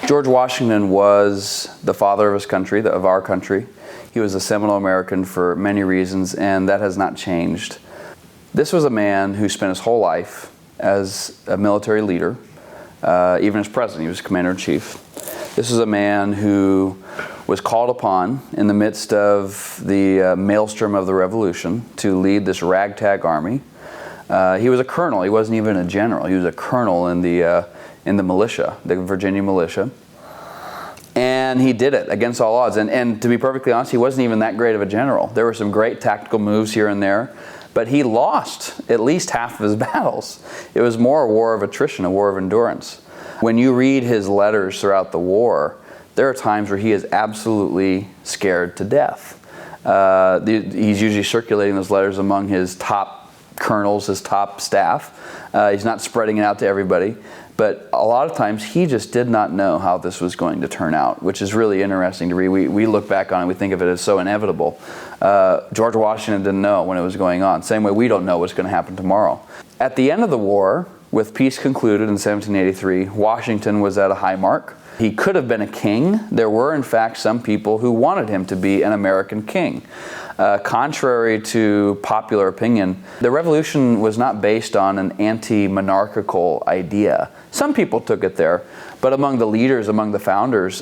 George Washington was the father of his country, of our country. He was a seminal American for many reasons, and that has not changed. This was a man who spent his whole life as a military leader, even as president. He was commander-in-chief. This was a man who was called upon in the midst of the maelstrom of the Revolution to lead this ragtag army. He was a colonel. He wasn't even a general. He was a colonel in the militia, the Virginia militia. And he did it against all odds. And to be perfectly honest, he wasn't even that great of a general. There were some great tactical moves here and there, but he lost at least half of his battles. It was more a war of attrition, a war of endurance. When you read his letters throughout the war, there are times where he is absolutely scared to death. He's usually circulating those letters among his top colonels, his top staff. He's not spreading it out to everybody. But a lot of times he just did not know how this was going to turn out, which is really interesting to read. We look back on it, we think of it as so inevitable. George Washington didn't know when it was going on. Same way we don't know what's going to happen tomorrow. At the end of the war, with peace concluded in 1783, Washington was at a high mark. He could have been a king. There were, in fact, some people who wanted him to be an American king. Contrary to popular opinion, the revolution was not based on an anti-monarchical idea. Some people took it there, but among the leaders, among the founders,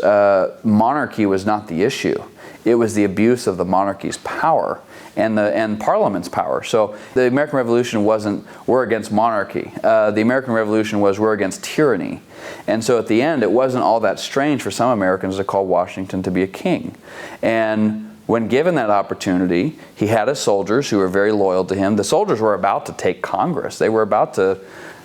monarchy was not the issue. It was the abuse of the monarchy's power and Parliament's power. So the American Revolution wasn't, we're against monarchy. The American Revolution was, we're against tyranny. And so at the end, it wasn't all that strange for some Americans to call Washington to be a king. And when given that opportunity, he had his soldiers who were very loyal to him. The soldiers were about to take Congress. They were about to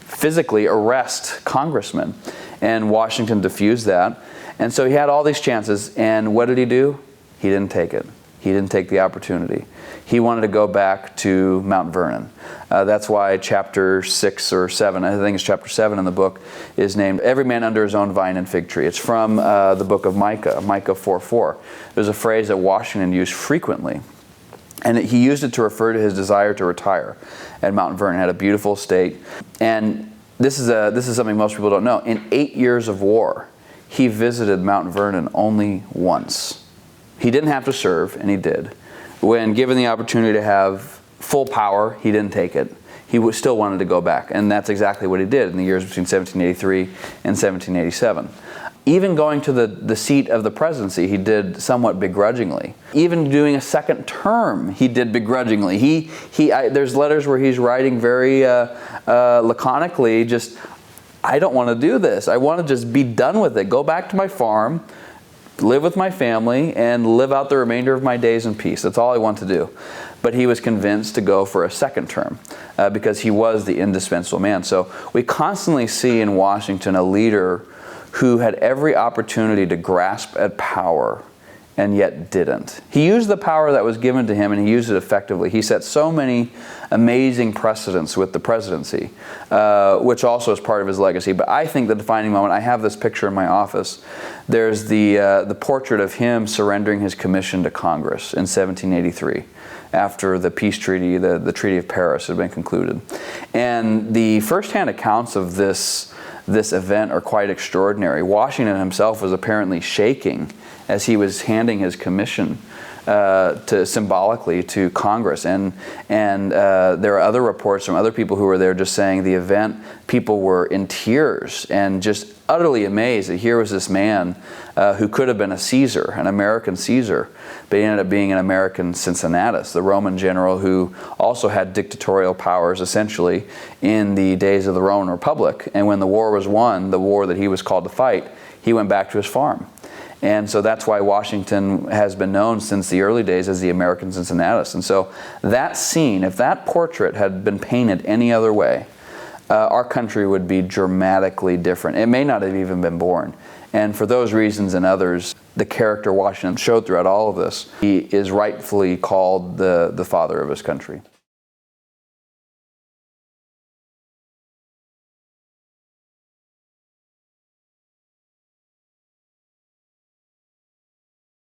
physically arrest congressmen. And Washington diffused that. And so he had all these chances. And what did he do? He didn't take it. He didn't take the opportunity. He wanted to go back to Mount Vernon. That's why chapter 6 or 7, I think it's chapter 7 in the book, is named Every Man Under His Own Vine and Fig Tree. It's from the book of Micah, Micah 4:4. There's a phrase that Washington used frequently. And he used it to refer to his desire to retire at Mount Vernon. It had a beautiful estate. And this is something most people don't know. In 8 years of war, he visited Mount Vernon only once. He didn't have to serve, and he did. When given the opportunity to have full power, he didn't take it. He still wanted to go back, and that's exactly what he did in the years between 1783 and 1787. Even going to the seat of the presidency, he did somewhat begrudgingly. Even doing a second term, he did begrudgingly. There's letters where he's writing very laconically, just, I don't want to do this. I want to just be done with it. Go back to my farm, live with my family, and live out the remainder of my days in peace. That's all I want to do. But he was convinced to go for a second term because he was the indispensable man. So we constantly see in Washington a leader who had every opportunity to grasp at power and yet didn't. He used the power that was given to him, and he used it effectively. He set so many amazing precedents with the presidency, which also is part of his legacy. But I think the defining moment, I have this picture in my office. There's the portrait of him surrendering his commission to Congress in 1783 after the peace treaty, the Treaty of Paris had been concluded. And the firsthand accounts of this event are quite extraordinary. Washington himself was apparently shaking as he was handing his commission symbolically to Congress. And there are other reports from other people who were there just saying the event, people were in tears and just utterly amazed that here was this man who could have been a Caesar, an American Caesar, but he ended up being an American Cincinnatus, the Roman general who also had dictatorial powers essentially in the days of the Roman Republic. And when the war was won, the war that he was called to fight, he went back to his farm. And so that's why Washington has been known since the early days as the American Cincinnatus. And so that scene, if that portrait had been painted any other way, our country would be dramatically different. It may not have even been born. And for those reasons and others, the character Washington showed throughout all of this, he is rightfully called the father of his country.